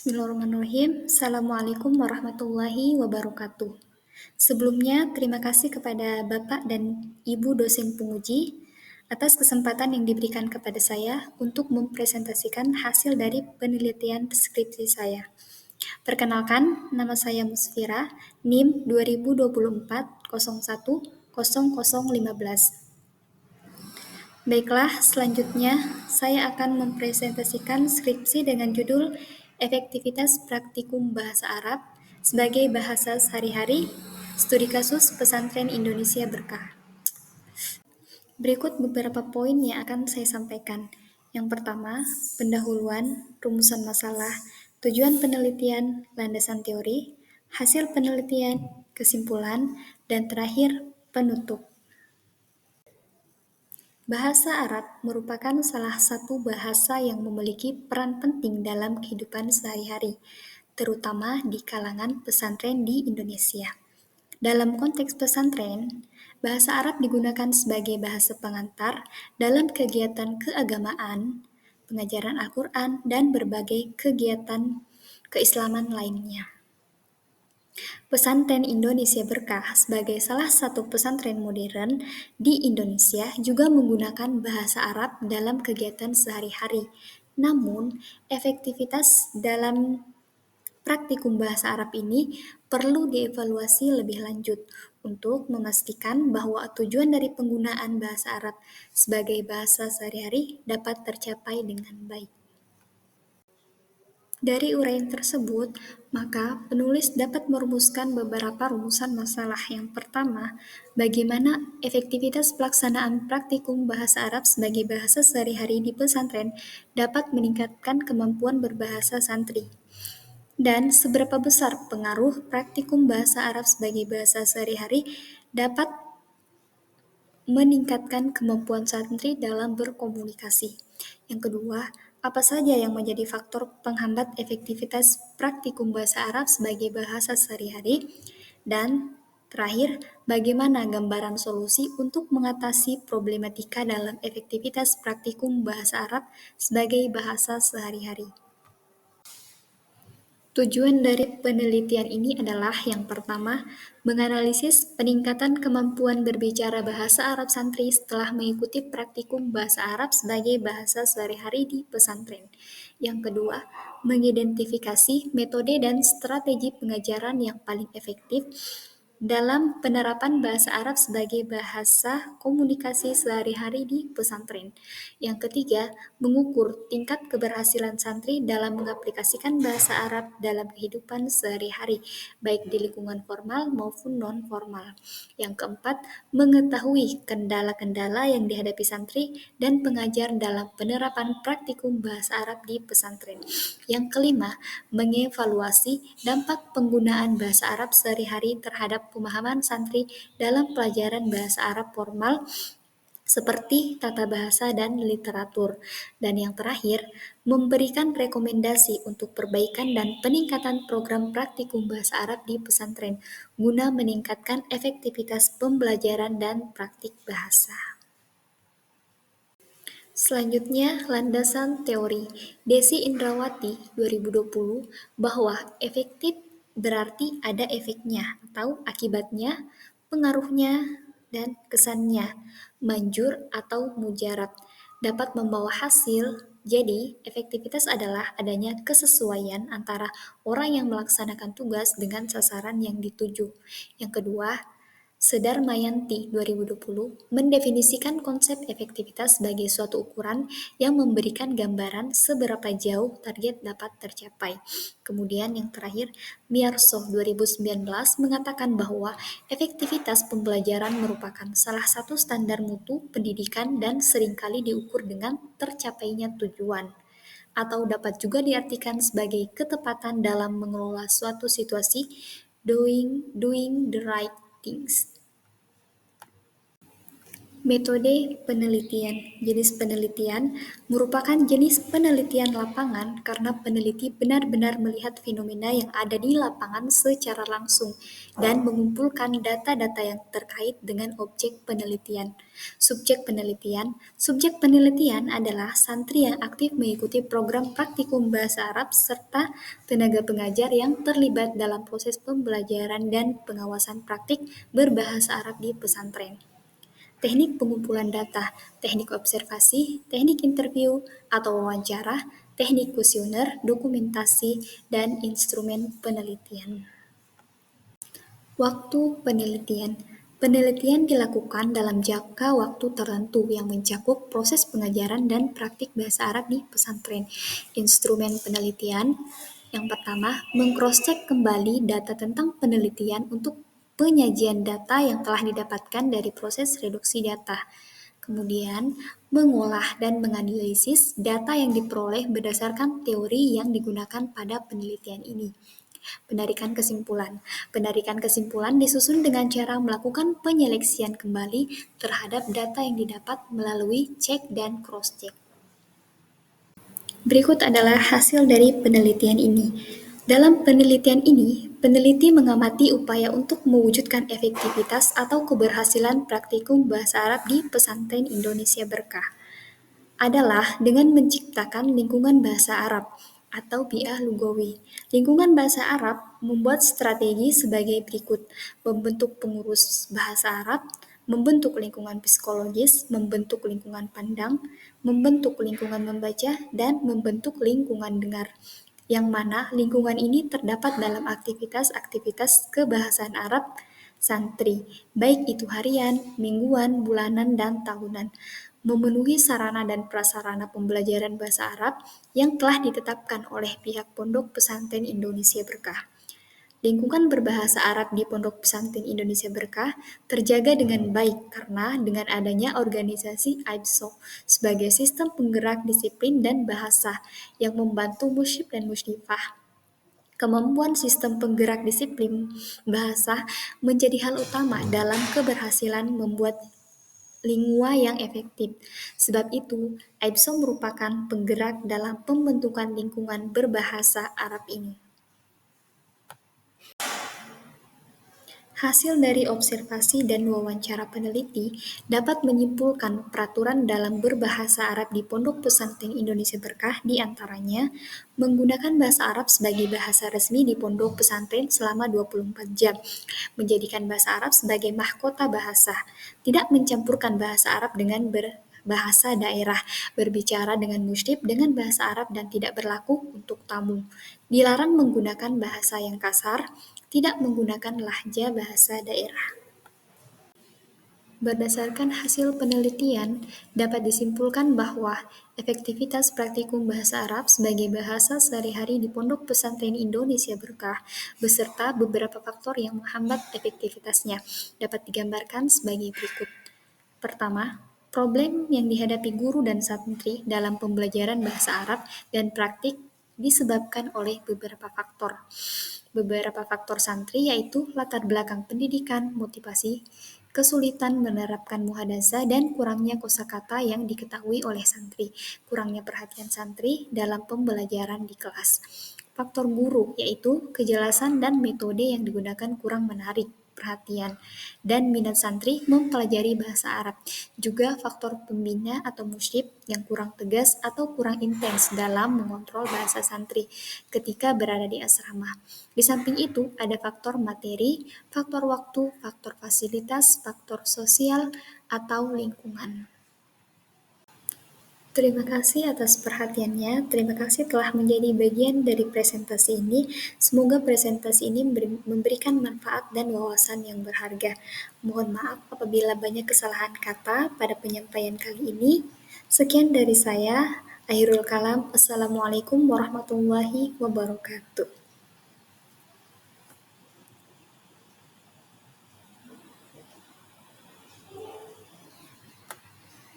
Bismillahirrahmanirrahim. Assalamualaikum warahmatullahi wabarakatuh. Sebelumnya, terima kasih kepada Bapak dan Ibu dosen penguji atas kesempatan yang diberikan kepada saya untuk mempresentasikan hasil dari penelitian skripsi saya. Perkenalkan, nama saya Musfira, NIM 2024 01 0015. Baiklah, selanjutnya saya akan mempresentasikan skripsi dengan judul Efektivitas Praktikum Bahasa Arab sebagai Bahasa Sehari-hari, Studi Kasus Pesantren Indonesia Berkah. Berikut beberapa poin yang akan saya sampaikan. Yang pertama, pendahuluan, rumusan masalah, tujuan penelitian, landasan teori, hasil penelitian, kesimpulan, dan terakhir, penutup. Bahasa Arab merupakan salah satu bahasa yang memiliki peran penting dalam kehidupan sehari-hari, terutama di kalangan pesantren di Indonesia. Dalam konteks pesantren, bahasa Arab digunakan sebagai bahasa pengantar dalam kegiatan keagamaan, pengajaran Al-Quran, dan berbagai kegiatan keislaman lainnya. Pesantren Indonesia Berkah sebagai salah satu pesantren modern di Indonesia juga menggunakan bahasa Arab dalam kegiatan sehari-hari. Namun, efektivitas dalam praktikum bahasa Arab ini perlu dievaluasi lebih lanjut untuk memastikan bahwa tujuan dari penggunaan bahasa Arab sebagai bahasa sehari-hari dapat tercapai dengan baik. Dari uraian tersebut, maka penulis dapat merumuskan beberapa rumusan masalah. Yang pertama, bagaimana efektivitas pelaksanaan praktikum bahasa Arab sebagai bahasa sehari-hari di pesantren dapat meningkatkan kemampuan berbahasa santri. Dan seberapa besar pengaruh praktikum bahasa Arab sebagai bahasa sehari-hari dapat meningkatkan kemampuan santri dalam berkomunikasi. Yang kedua, apa saja yang menjadi faktor penghambat efektivitas praktikum bahasa Arab sebagai bahasa sehari-hari? Dan terakhir, bagaimana gambaran solusi untuk mengatasi problematika dalam efektivitas praktikum bahasa Arab sebagai bahasa sehari-hari? Tujuan dari penelitian ini adalah yang pertama, menganalisis peningkatan kemampuan berbicara bahasa Arab santri setelah mengikuti praktikum bahasa Arab sebagai bahasa sehari-hari di pesantren. Yang kedua, mengidentifikasi metode dan strategi pengajaran yang paling efektif dalam penerapan bahasa Arab sebagai bahasa komunikasi sehari-hari di pesantren. Yang ketiga, mengukur tingkat keberhasilan santri dalam mengaplikasikan bahasa Arab dalam kehidupan sehari-hari, baik di lingkungan formal maupun non-formal. Yang keempat, mengetahui kendala-kendala yang dihadapi santri dan pengajar dalam penerapan praktikum bahasa Arab di pesantren. Yang kelima, mengevaluasi dampak penggunaan bahasa Arab sehari-hari terhadap pemahaman santri dalam pelajaran bahasa Arab formal seperti tata bahasa dan literatur. Dan yang terakhir, memberikan rekomendasi untuk perbaikan dan peningkatan program praktikum bahasa Arab di pesantren guna meningkatkan efektivitas pembelajaran dan praktik bahasa. Selanjutnya, landasan teori. Desi Indrawati 2020 bahwa efektif berarti ada efeknya atau akibatnya, pengaruhnya, dan kesannya, manjur atau mujarab, dapat membawa hasil. Jadi, efektivitas adalah adanya kesesuaian antara orang yang melaksanakan tugas dengan sasaran yang dituju. Yang kedua, Sedarmayanti 2020 mendefinisikan konsep efektivitas sebagai suatu ukuran yang memberikan gambaran seberapa jauh target dapat tercapai. Kemudian yang terakhir, Miyarso 2019 mengatakan bahwa efektivitas pembelajaran merupakan salah satu standar mutu pendidikan dan seringkali diukur dengan tercapainya tujuan, atau dapat juga diartikan sebagai ketepatan dalam mengelola suatu situasi, doing the right things. Metode penelitian. Jenis penelitian merupakan jenis penelitian lapangan karena peneliti benar-benar melihat fenomena yang ada di lapangan secara langsung dan mengumpulkan data-data yang terkait dengan objek penelitian. Subjek penelitian adalah santri yang aktif mengikuti program praktikum bahasa Arab serta tenaga pengajar yang terlibat dalam proses pembelajaran dan pengawasan praktik berbahasa Arab di pesantren. Teknik pengumpulan data, teknik observasi, teknik interview atau wawancara, teknik kuesioner, dokumentasi, dan instrumen penelitian. Waktu penelitian. Penelitian dilakukan dalam jangka waktu tertentu yang mencakup proses pengajaran dan praktik bahasa Arab di pesantren. Instrumen penelitian yang pertama, mengcrosscheck kembali data tentang penelitian untuk penyajian data yang telah didapatkan dari proses reduksi data. Kemudian, mengolah dan menganalisis data yang diperoleh berdasarkan teori yang digunakan pada penelitian ini. Penarikan kesimpulan. Penarikan kesimpulan disusun dengan cara melakukan penyeleksian kembali terhadap data yang didapat melalui cek dan cross-check. Berikut adalah hasil dari penelitian ini. Dalam penelitian ini, peneliti mengamati upaya untuk mewujudkan efektivitas atau keberhasilan praktikum bahasa Arab di pesantren Indonesia Berkah adalah dengan menciptakan lingkungan bahasa Arab atau bi'ah lugawi. Lingkungan bahasa Arab membuat strategi sebagai berikut: membentuk pengurus bahasa Arab, membentuk lingkungan psikologis, membentuk lingkungan pandang, membentuk lingkungan membaca, dan membentuk lingkungan dengar. Yang mana lingkungan ini terdapat dalam aktivitas-aktivitas kebahasaan Arab santri, baik itu harian, mingguan, bulanan, dan tahunan, memenuhi sarana dan prasarana pembelajaran bahasa Arab yang telah ditetapkan oleh pihak Pondok Pesantren Indonesia Berkah. Lingkungan berbahasa Arab di Pondok Pesantren Indonesia Berkah terjaga dengan baik karena dengan adanya organisasi AIBSO sebagai sistem penggerak disiplin dan bahasa yang membantu musyib dan musyrifah. Kemampuan sistem penggerak disiplin bahasa menjadi hal utama dalam keberhasilan membuat lingua yang efektif. Sebab itu, AIBSO merupakan penggerak dalam pembentukan lingkungan berbahasa Arab ini. Hasil dari observasi dan wawancara peneliti dapat menyimpulkan peraturan dalam berbahasa Arab di Pondok Pesantren Indonesia Berkah di antaranya menggunakan bahasa Arab sebagai bahasa resmi di pondok pesantren selama 24 jam, menjadikan bahasa Arab sebagai mahkota bahasa, tidak mencampurkan bahasa Arab dengan bahasa daerah, berbicara dengan musyrif dengan bahasa Arab dan tidak berlaku untuk tamu. Dilarang menggunakan bahasa yang kasar, tidak menggunakan lahja bahasa daerah. Berdasarkan hasil penelitian, dapat disimpulkan bahwa efektivitas praktikum bahasa Arab sebagai bahasa sehari-hari di Pondok Pesantren Indonesia Berkah beserta beberapa faktor yang menghambat efektivitasnya dapat digambarkan sebagai berikut. Pertama, problem yang dihadapi guru dan santri dalam pembelajaran bahasa Arab dan praktik disebabkan oleh beberapa faktor. Beberapa faktor santri yaitu latar belakang pendidikan, motivasi, kesulitan menerapkan muhadazah dan kurangnya kosakata yang diketahui oleh santri, kurangnya perhatian santri dalam pembelajaran di kelas. Faktor guru yaitu kejelasan dan metode yang digunakan kurang menarik perhatian dan minat santri mempelajari bahasa Arab. Juga faktor pembina atau musyrif yang kurang tegas atau kurang intens dalam mengontrol bahasa santri ketika berada di asrama. Di samping itu, ada faktor materi, faktor waktu, faktor fasilitas, faktor sosial, atau lingkungan. Terima kasih atas perhatiannya. Terima kasih telah menjadi bagian dari presentasi ini. Semoga presentasi ini memberikan manfaat dan wawasan yang berharga. Mohon maaf apabila banyak kesalahan kata pada penyampaian kali ini. Sekian dari saya. Akhirul kalam. Assalamualaikum warahmatullahi wabarakatuh.